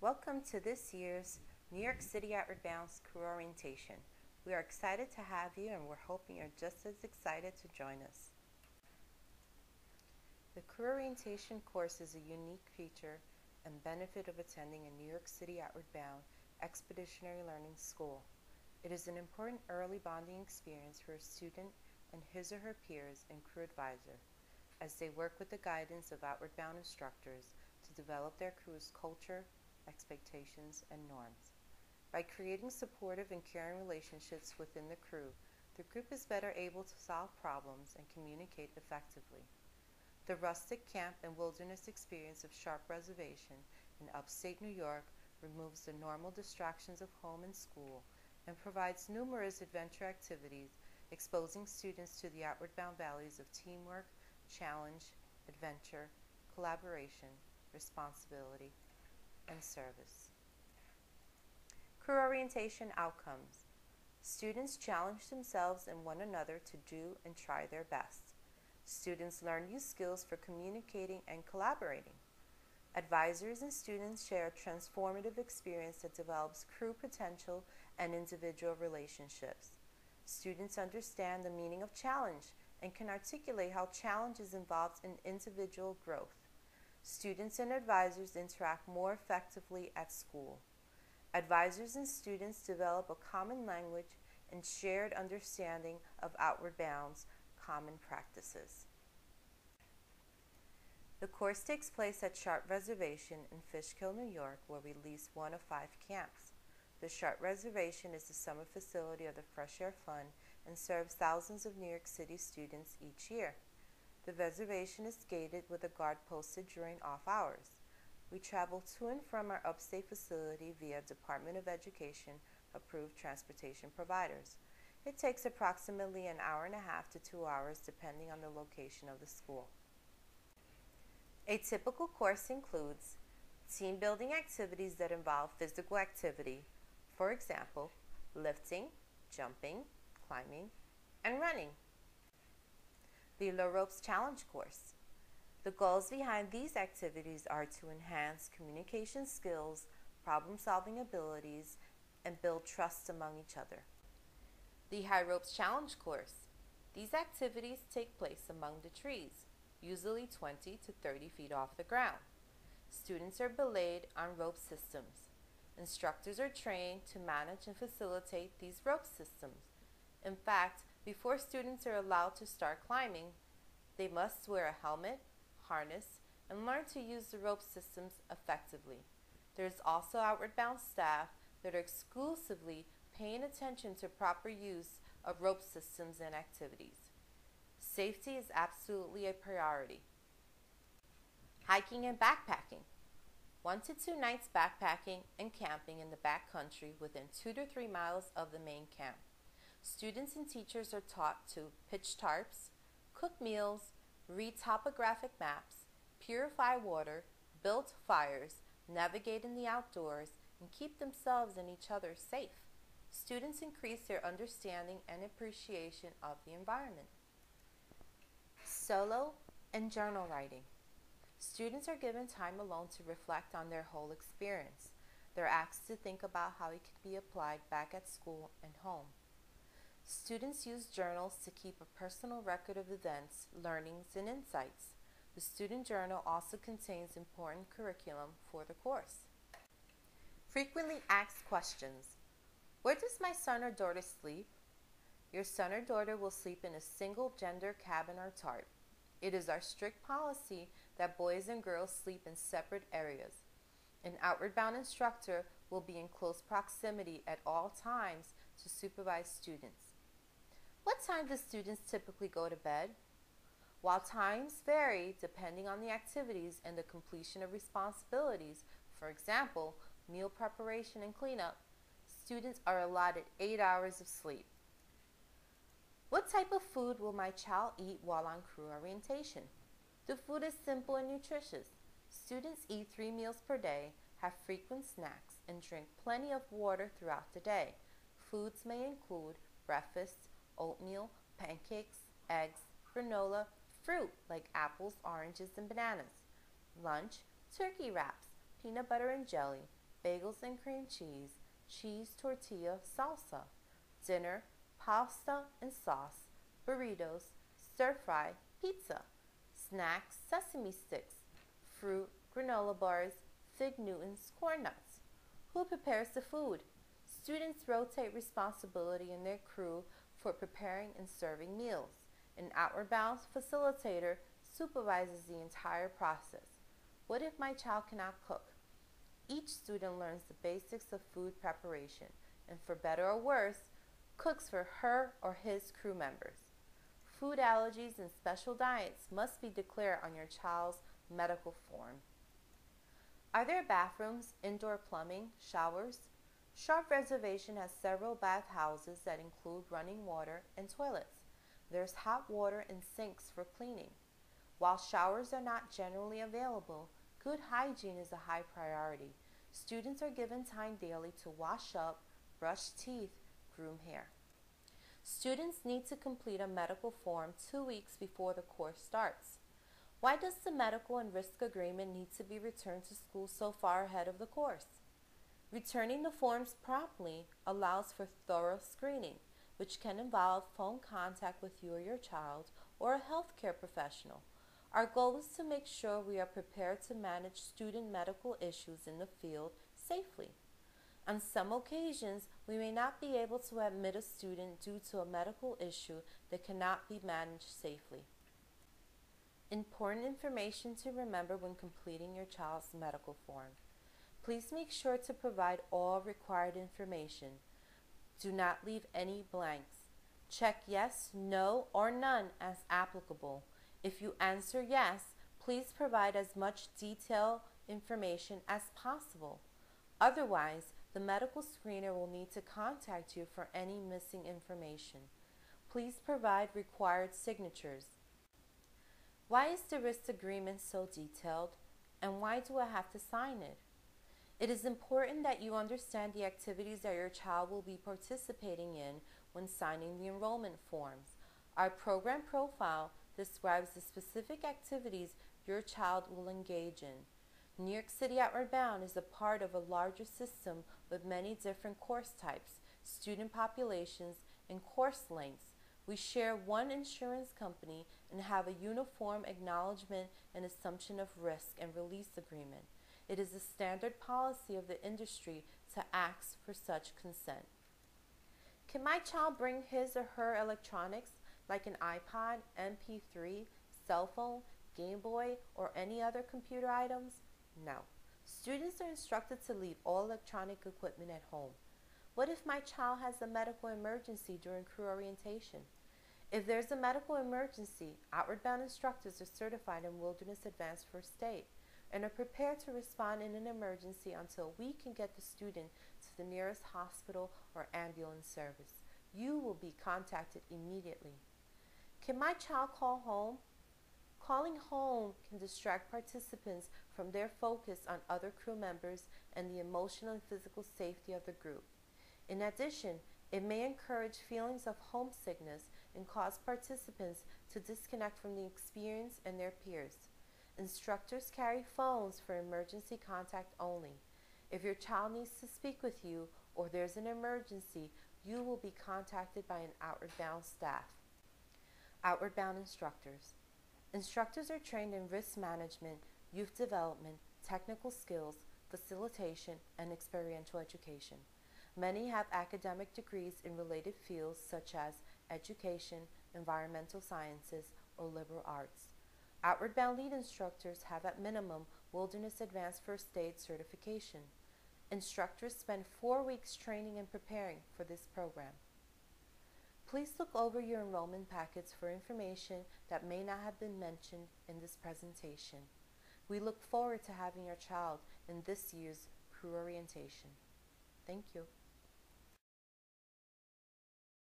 Welcome to this year's New York City Outward Bound's Crew Orientation. We are excited to have you and we're hoping you're just as excited to join us. The Crew Orientation course is a unique feature and benefit of attending a New York City Outward Bound expeditionary learning school. It is an important early bonding experience for a student and his or her peers and crew advisor as they work with the guidance of Outward Bound instructors to develop their crew's culture, expectations, and norms. By creating supportive and caring relationships within the crew, the group is better able to solve problems and communicate effectively. The rustic camp and wilderness experience of Sharp Reservation in upstate New York removes the normal distractions of home and school and provides numerous adventure activities, exposing students to the outward bound values of teamwork, challenge, adventure, collaboration, responsibility, and service. Crew Orientation Outcomes. Students challenge themselves and one another to do and try their best. Students learn new skills for communicating and collaborating. Advisors and students share a transformative experience that develops crew potential and individual relationships. Students understand the meaning of challenge and can articulate how challenge is involved in individual growth. Students and advisors interact more effectively at school. Advisors and students develop a common language and shared understanding of Outward Bound's common practices. The course takes place at Sharp Reservation in Fishkill, New York, where we lease one of 5 camps. The Sharp Reservation is the summer facility of the Fresh Air Fund and serves thousands of New York City students each year. The reservation is gated with a guard posted during off hours. We travel to and from our upstate facility via Department of Education approved transportation providers. It takes approximately an hour and a half to 2 hours depending on the location of the school. A typical course includes team building activities that involve physical activity, for example, lifting, jumping, climbing, and running. The Low Ropes Challenge course. The goals behind these activities are to enhance communication skills, problem-solving abilities, and build trust among each other. The High Ropes Challenge course. These activities take place among the trees, usually 20 to 30 feet off the ground. Students are belayed on rope systems. Instructors are trained to manage and facilitate these rope systems. In fact, before students are allowed to start climbing, they must wear a helmet, harness, and learn to use the rope systems effectively. There is also Outward Bound staff that are exclusively paying attention to proper use of rope systems and activities. Safety is absolutely a priority. Hiking and backpacking. 1 to 2 nights backpacking and camping in the backcountry within 2 to 3 miles of the main camp. Students and teachers are taught to pitch tarps, cook meals, read topographic maps, purify water, build fires, navigate in the outdoors, and keep themselves and each other safe. Students increase their understanding and appreciation of the environment. Solo and journal writing. Students are given time alone to reflect on their whole experience. They're asked to think about how it could be applied back at school and home. Students use journals to keep a personal record of events, learnings, and insights. The student journal also contains important curriculum for the course. Frequently asked questions. Where does my son or daughter sleep? Your son or daughter will sleep in a single gender cabin or tarp. It is our strict policy that boys and girls sleep in separate areas. An Outward Bound instructor will be in close proximity at all times to supervise students. What time do students typically go to bed? While times vary depending on the activities and the completion of responsibilities, for example, meal preparation and cleanup, students are allotted 8 hours of sleep. What type of food will my child eat while on crew orientation? The food is simple and nutritious. Students eat 3 meals per day, have frequent snacks, and drink plenty of water throughout the day. Foods may include breakfast, oatmeal, pancakes, eggs, granola, fruit like apples, oranges, and bananas. Lunch, turkey wraps, peanut butter and jelly, bagels and cream cheese tortilla salsa. Dinner, pasta and sauce, burritos, stir-fry, pizza. Snacks, sesame sticks, fruit, granola bars, fig Newtons, corn nuts. Who prepares the food? Students rotate responsibility in their crew for preparing and serving meals. An outward bound facilitator supervises the entire process. What if my child cannot cook? Each student learns the basics of food preparation and, for better or worse, cooks for her or his crew members. Food allergies and special diets must be declared on your child's medical form. Are there bathrooms, indoor plumbing, showers? Sharp Reservation has several bathhouses that include running water and toilets. There's hot water and sinks for cleaning. While showers are not generally available, good hygiene is a high priority. Students are given time daily to wash up, brush teeth, groom hair. Students need to complete a medical form 2 weeks before the course starts. Why does the medical and risk agreement need to be returned to school so far ahead of the course? Returning the forms promptly allows for thorough screening, which can involve phone contact with you or your child or a healthcare professional. Our goal is to make sure we are prepared to manage student medical issues in the field safely. On some occasions, we may not be able to admit a student due to a medical issue that cannot be managed safely. Important information to remember when completing your child's medical form. Please make sure to provide all required information. Do not leave any blanks. Check yes, no, or none as applicable. If you answer yes, please provide as much detailed information as possible. Otherwise, the medical screener will need to contact you for any missing information. Please provide required signatures. Why is the risk agreement so detailed, and why do I have to sign it? It is important that you understand the activities that your child will be participating in when signing the enrollment forms. Our program profile describes the specific activities your child will engage in. New York City Outward Bound is a part of a larger system with many different course types, student populations, and course lengths. We share one insurance company and have a uniform acknowledgement and assumption of risk and release agreement. It is the standard policy of the industry to ask for such consent. Can my child bring his or her electronics like an iPod, MP3, cell phone, Game Boy, or any other computer items? No. Students are instructed to leave all electronic equipment at home. What if my child has a medical emergency during crew orientation? If there's a medical emergency, Outward Bound instructors are certified in Wilderness Advanced First Aid and are prepared to respond in an emergency until we can get the student to the nearest hospital or ambulance service. You will be contacted immediately. Can my child call home? Calling home can distract participants from their focus on other crew members and the emotional and physical safety of the group. In addition, it may encourage feelings of homesickness and cause participants to disconnect from the experience and their peers. Instructors carry phones for emergency contact only. If your child needs to speak with you or there's an emergency, you will be contacted by an Outward Bound staff. Outward Bound instructors. Instructors are trained in risk management, youth development, technical skills, facilitation, and experiential education. Many have academic degrees in related fields such as education, environmental sciences, or liberal arts. Outward Bound lead instructors have at minimum Wilderness Advanced First Aid certification. Instructors spend 4 weeks training and preparing for this program. Please look over your enrollment packets for information that may not have been mentioned in this presentation. We look forward to having your child in this year's crew orientation. Thank you.